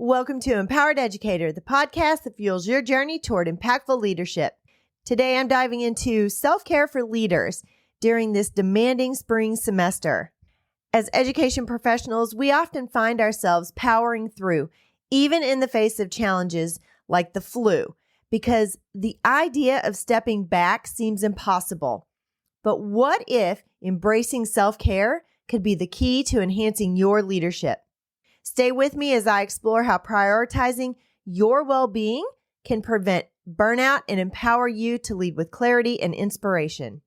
Welcome to Empowered Educator, the podcast that fuels your journey toward impactful leadership. Today, I'm diving into self-care for leaders during this demanding spring semester. As education professionals, we often find ourselves powering through, even in the face of challenges like the flu, because the idea of stepping back seems impossible. But what if embracing self-care could be the key to enhancing your leadership? Stay with me as I explore how prioritizing your well-being can prevent burnout and empower you to lead with clarity and inspiration.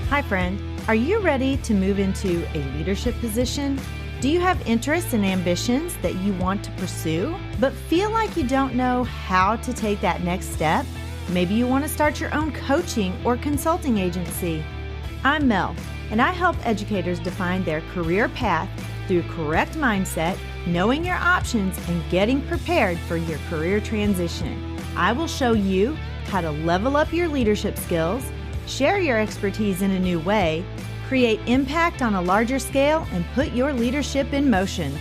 Hi, friend. Are you ready to move into a leadership position? Do you have interests and ambitions that you want to pursue, but feel like you don't know how to take that next step? Maybe you want to start your own coaching or consulting agency. I'm Mel, and I help educators define their career path through correct mindset, knowing your options, and getting prepared for your career transition. I will show you how to level up your leadership skills, share your expertise in a new way, create impact on a larger scale, and put your leadership in motion.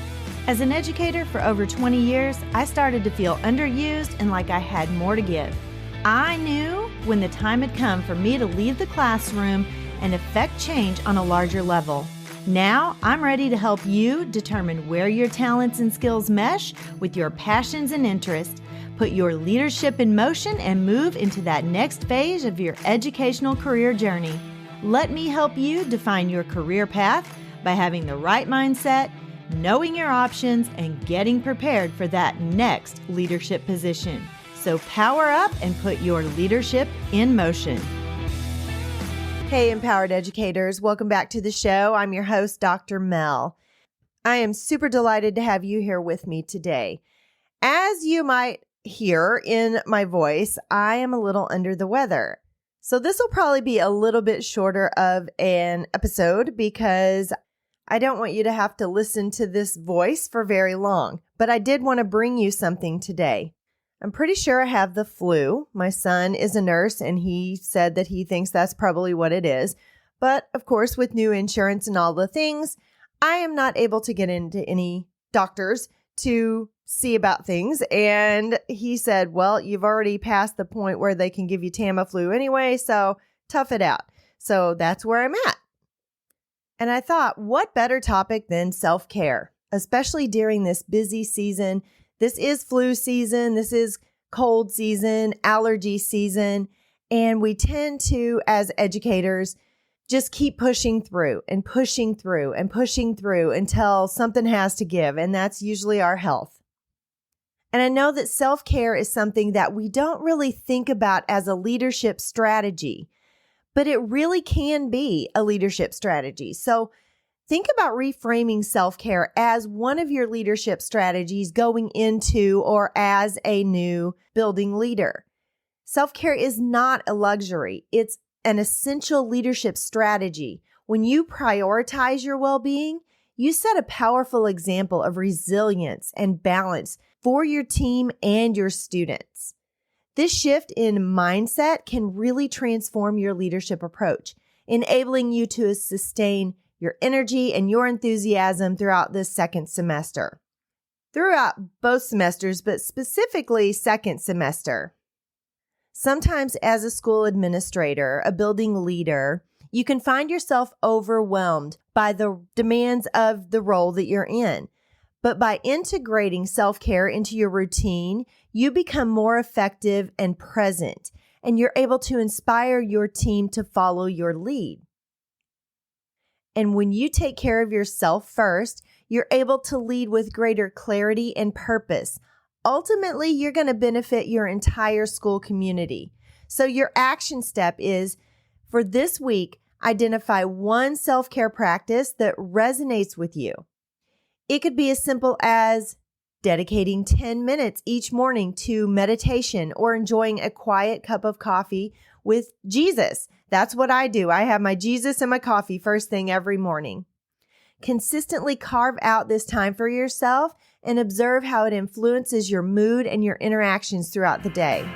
As an educator for over 20 years, I started to feel underused and like I had more to give. I knew when the time had come for me to leave the classroom and affect change on a larger level. Now, I'm ready to help you determine where your talents and skills mesh with your passions and interests, put your leadership in motion, and move into that next phase of your educational career journey. Let me help you define your career path by having the right mindset, knowing your options, and getting prepared for that next leadership position. So power up and put your leadership in motion. Hey, Empowered Educators. Welcome back to the show. I'm your host, Dr. Mel. I am super delighted to have you here with me today. As you might hear in my voice, I am a little under the weather. So this will probably be a little bit shorter of an episode because I don't want you to have to listen to this voice for very long, but I did want to bring you something today. I'm pretty sure I have the flu. My son is a nurse and he said that he thinks that's probably what it is. But of course, with new insurance and all the things, I am not able to get into any doctors to see about things. And he said, well, you've already passed the point where they can give you Tamiflu anyway, so tough it out. So that's where I'm at. And I thought, what better topic than self-care, especially during this busy season. This is flu season. This is cold season, allergy season. And we tend to, as educators, just keep pushing through and pushing through and pushing through until something has to give. And that's usually our health. And I know that self-care is something that we don't really think about as a leadership strategy, but it really can be a leadership strategy. So think about reframing self-care as one of your leadership strategies going into or as a new building leader. Self-care is not a luxury. It's an essential leadership strategy. When you prioritize your well-being, you set a powerful example of resilience and balance for your team and your students. This shift in mindset can really transform your leadership approach, enabling you to sustain your energy and your enthusiasm throughout this second semester. Throughout both semesters, but specifically second semester. Sometimes as a school administrator, a building leader, you can find yourself overwhelmed by the demands of the role that you're in. But by integrating self-care into your routine, you become more effective and present, and you're able to inspire your team to follow your lead. And when you take care of yourself first, you're able to lead with greater clarity and purpose. Ultimately, you're going to benefit your entire school community. So your action step is, for this week, identify one self-care practice that resonates with you. It could be as simple as dedicating 10 minutes each morning to meditation or enjoying a quiet cup of coffee with Jesus. That's what I do. I have my Jesus and my coffee first thing every morning. Consistently carve out this time for yourself and observe how it influences your mood and your interactions throughout the day.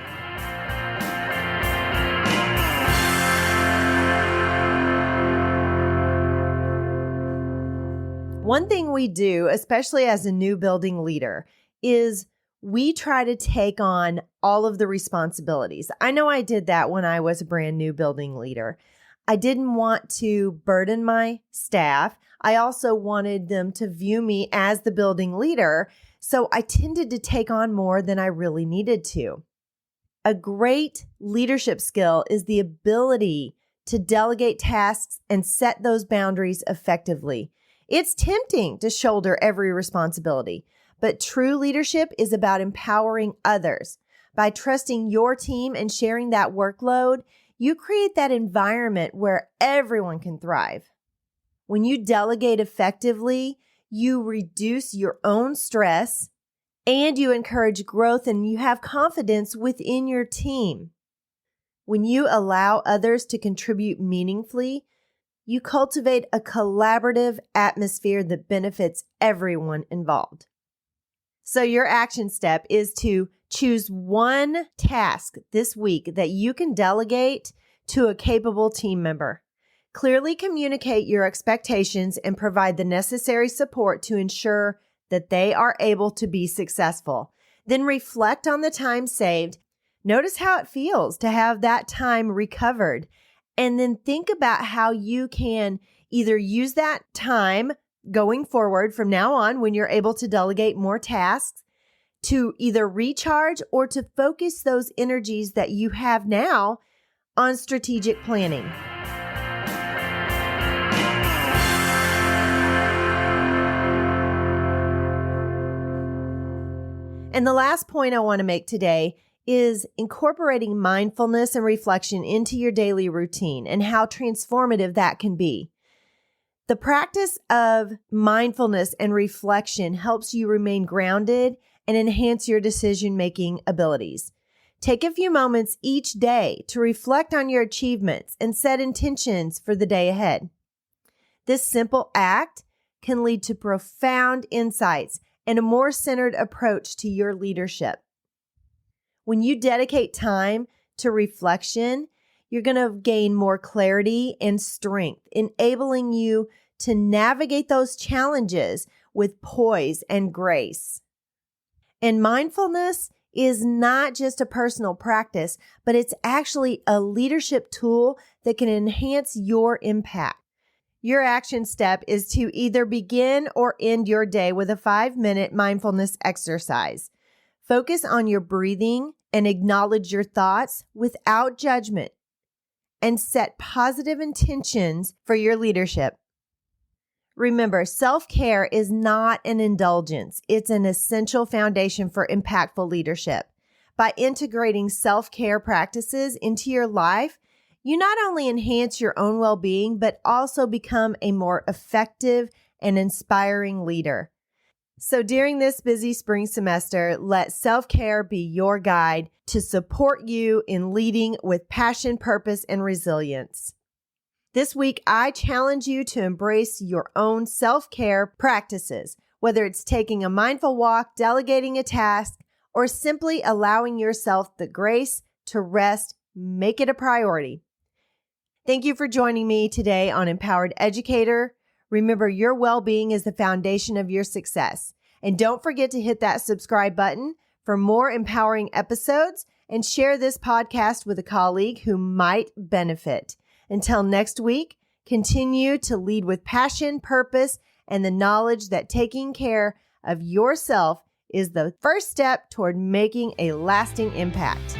One thing we do, especially as a new building leader, is we try to take on all of the responsibilities. I know I did that when I was a brand new building leader. I didn't want to burden my staff. I also wanted them to view me as the building leader, so I tended to take on more than I really needed to. A great leadership skill is the ability to delegate tasks and set those boundaries effectively. It's tempting to shoulder every responsibility, but true leadership is about empowering others. By trusting your team and sharing that workload, you create that environment where everyone can thrive. When you delegate effectively, you reduce your own stress and you encourage growth and you have confidence within your team. When you allow others to contribute meaningfully, you cultivate a collaborative atmosphere that benefits everyone involved. So your action step is to choose one task this week that you can delegate to a capable team member. Clearly communicate your expectations and provide the necessary support to ensure that they are able to be successful. Then reflect on the time saved. Notice how it feels to have that time recovered. And then think about how you can either use that time going forward from now on when you're able to delegate more tasks to either recharge or to focus those energies that you have now on strategic planning. And the last point I want to make today is incorporating mindfulness and reflection into your daily routine and how transformative that can be. The practice of mindfulness and reflection helps you remain grounded and enhance your decision-making abilities. Take a few moments each day to reflect on your achievements and set intentions for the day ahead. This simple act can lead to profound insights and a more centered approach to your leadership. When you dedicate time to reflection, you're going to gain more clarity and strength, enabling you to navigate those challenges with poise and grace. And mindfulness is not just a personal practice, but it's actually a leadership tool that can enhance your impact. Your action step is to either begin or end your day with a 5-minute mindfulness exercise. Focus on your breathing and acknowledge your thoughts without judgment, and set positive intentions for your leadership. Remember, self-care is not an indulgence. It's an essential foundation for impactful leadership. By integrating self-care practices into your life, you not only enhance your own well-being, but also become a more effective and inspiring leader. So during this busy spring semester, let self-care be your guide to support you in leading with passion, purpose, and resilience. This week, I challenge you to embrace your own self-care practices, whether it's taking a mindful walk, delegating a task, or simply allowing yourself the grace to rest. Make it a priority. Thank you for joining me today on Empowered Educator. Remember, your well-being is the foundation of your success. And don't forget to hit that subscribe button for more empowering episodes and share this podcast with a colleague who might benefit. Until next week, continue to lead with passion, purpose, and the knowledge that taking care of yourself is the first step toward making a lasting impact.